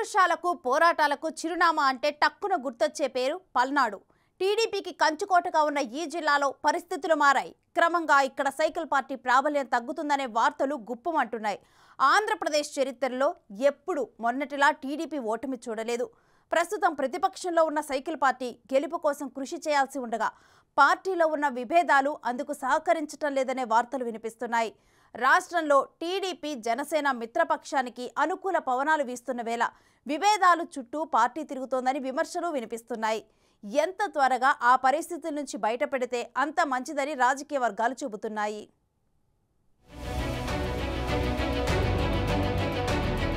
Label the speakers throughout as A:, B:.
A: పౌరుషాలకు పోరాటాలకు చిరునామా అంటే టక్కున గుర్తొచ్చే పేరు పల్నాడు. టీడీపీకి కంచుకోటగా ఉన్న ఈ జిల్లాలో పరిస్థితులు మారాయి. క్రమంగా ఇక్కడ సైకిల్ పార్టీ ప్రాబల్యం తగ్గుతుందనే వార్తలు గుప్పమంటున్నాయి. ఆంధ్రప్రదేశ్ చరిత్రలో ఎప్పుడు మొన్నటిలా టీడీపీ ఓటమి చూడలేదు. ప్రస్తుతం ప్రతిపక్షంలో ఉన్న సైకిల్ పార్టీ గెలుపు కోసం కృషి చేయాల్సి ఉండగా పార్టీలో ఉన్న విభేదాలు అందుకు సహకరించటం లేదనే వార్తలు వినిపిస్తున్నాయి. రాష్ట్రంలో టీడీపీ జనసేన మిత్రపక్షానికి అనుకూల పవనాలు వీస్తున్న వేళ విభేదాలు చుట్టూ పార్టీ తిరుగుతోందని విమర్శలు వినిపిస్తున్నాయి. ఎంత త్వరగా ఆ పరిస్థితుల నుంచి బయటపడితే అంత మంచిదని రాజకీయ వర్గాలు చెబుతున్నాయి.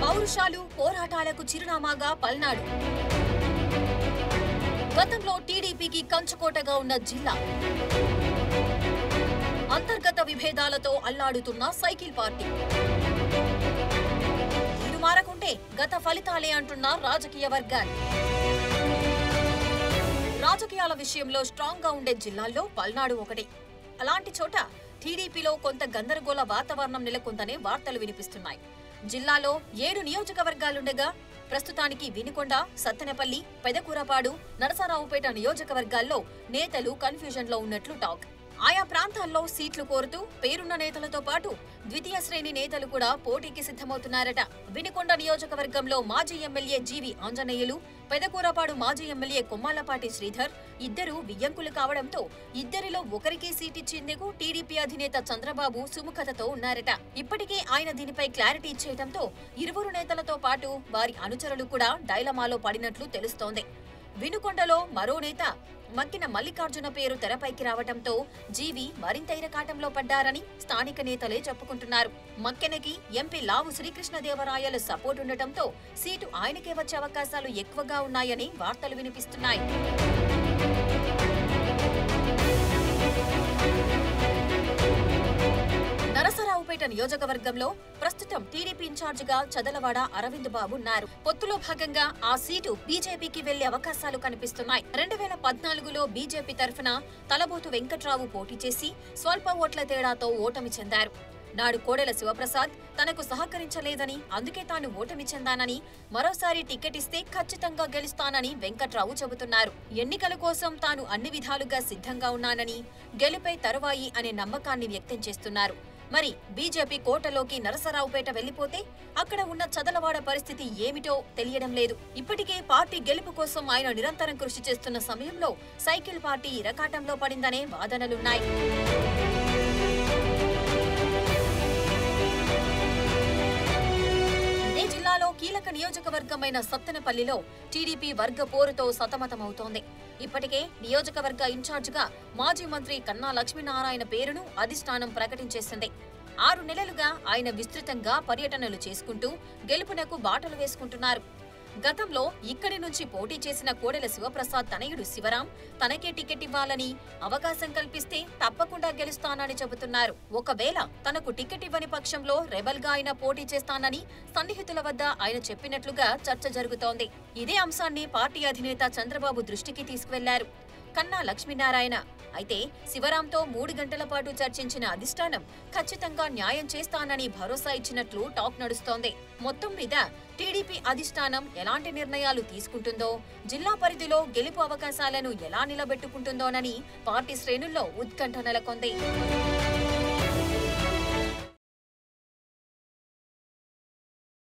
B: పౌరుషాలు పోరాటాలకు చిరునామాగా పల్నాడు. గతంలో టీడీపీకి కంచుకోటగా ఉన్న జిల్లా. అంతర్గత విభేదాలతో అల్లాడుతున్న సైకిల్ పార్టీ. ఇది మారకుంటే గత ఫలితాలే అంటున్న రాజకీయ వర్గాలు. రాజకీయాల విషయంలో స్ట్రాంగ్ గా ఉండే జిల్లాల్లో పల్నాడు ఒకటి. అలాంటి చోట టీడీపీలో కొంత గందరగోళ వాతావరణం నెలకొందనే వార్తలు వినిపిస్తున్నాయి. జిల్లాలో 7 నియోజకవర్గాలుండగా ప్రస్తుతానికి వినుకొండ, సత్తెనపల్లి, పెదకూరపాడు, నరసరావుపేట నియోజకవర్గాల్లో నేతలు కన్ఫ్యూజన్ లో ఉన్నట్లు టాక్. ఆయా ప్రాంతాల్లో సీట్లు కోరుతూ పేరున్న నేతలతో పాటు ద్వితీయ శ్రేణి నేతలు కూడా పోటీకి సిద్ధమవుతున్నారట. వినుకొండ నియోజకవర్గంలో మాజీ ఎమ్మెల్యే జీవి ఆంజనేయులు, పెదకూరపాడు మాజీ ఎమ్మెల్యే కొమ్మాలపాటి శ్రీధర్ ఇద్దరు వియ్యంకులు కావడంతో ఇద్దరిలో ఒకరికే సీటిచ్చేందుకు టీడీపీ అధినేత చంద్రబాబు సుముఖతతో ఉన్నారట. ఇప్పటికే ఆయన దీనిపై క్లారిటీ ఇచ్చేయడంతో ఇరువురు నేతలతో పాటు వారి అనుచరులు కూడా డైలమాలో పడినట్లు తెలుస్తోంది. వినుకొండలో మరో నేత మక్కిన మల్లికార్జున పేరు తెరపైకి రావడంతో జీవి మరింత ఇరకాటంలో పడ్డారని స్థానిక నేతలే చెప్పుకుంటున్నారు. మక్కెనకి ఎంపీ లావు శ్రీకృష్ణదేవరాయలు సపోర్ట్ ఉండటంతో సీటు ఆయనకే వచ్చే అవకాశాలు ఎక్కువగా ఉన్నాయని వార్తలు వినిపిస్తున్నాయి. నరసరావుపేట నియోజకవర్గంలో ప్రస్తుతం టీడీపీ ఇన్ఛార్జిగా చదలవాడ అరవింద్ బాబు ఉన్నారు. పొత్తులో భాగంగా ఆ సీటు బీజేపీకి వెళ్లే అవకాశాలు కనిపిస్తున్నాయి. 2014లో బీజేపీ తరఫున తలబోతు వెంకట్రావు పోటీ చేసి స్వల్ప ఓట్ల తేడాతో ఓటమి చెందారు. నాడు కోడెల శివప్రసాద్ తనకు సహకరించలేదని, అందుకే తాను ఓటమి చెందానని, మరోసారి టికెట్ ఇస్తే ఖచ్చితంగా గెలుస్తానని వెంకట్రావు చెబుతున్నారు. ఎన్నికల కోసం తాను అన్ని విధాలుగా సిద్ధంగా ఉన్నానని, గెలుపై తరువాయి అనే నమ్మకాన్ని వ్యక్తం చేస్తున్నారు. మరి బీజేపీ కోటలోకి నరసరావుపేట వెళ్లిపోతే అక్కడ ఉన్న చదలవాడ పరిస్థితి ఏమిటో తెలియడం లేదు. ఇప్పటికే పార్టీ గెలుపు కోసం ఆయన నిరంతరం కృషి చేస్తున్న సమయంలో సైకిల్ పార్టీ ఇరకాటంలో పడిందనే వాదనలున్నాయి. జిల్లాలో కీలక నియోజకవర్గమైన సత్తెనపల్లిలో టీడీపీ వర్గ పోరుతో సతమతమవుతోంది. ఇప్పటికే నియోజకవర్గ ఇన్ఛార్జిగా మాజీ మంత్రి కన్నా లక్ష్మీనారాయణ పేరును అధిష్టానం ప్రకటించేసింది. 6 నెలలుగా ఆయన విస్తృతంగా పర్యటనలు చేసుకుంటూ గెలుపునకు బాటలు వేసుకుంటున్నారు. గతంలో ఇక్కడి నుంచి పోటీ చేసిన కోడెల శివప్రసాద్ తనయుడు శివరాం తనకే టికెట్ ఇవ్వాలని, అవకాశం కల్పిస్తే తప్పకుండా గెలుస్తానని చెబుతున్నారు. ఒకవేళ తనకు టికెట్ ఇవ్వని పక్షంలో రెబల్ గా ఆయన పోటీ చేస్తానని సన్నిహితుల వద్ద ఆయన చెప్పినట్లుగా చర్చ జరుగుతోంది. ఇదే అంశాన్ని పార్టీ అధినేత చంద్రబాబు దృష్టికి తీసుకువెళ్లారు కన్నా లక్ష్మీనారాయణ. అయితే శివరాంతో 3 గంటల పాటు చర్చించిన అధిష్టానం ఖచ్చితంగా న్యాయం చేస్తానని భరోసా ఇచ్చినట్లు టాక్ నడుస్తోంది. మొత్తం మీద టీడీపీ అధిష్టానం ఎలాంటి నిర్ణయాలు తీసుకుంటుందో, జిల్లా పరిధిలో గెలుపు అవకాశాలను ఎలా నిలబెట్టుకుంటుందోనని పార్టీ శ్రేణుల్లో ఉత్కంఠ నెలకొంది.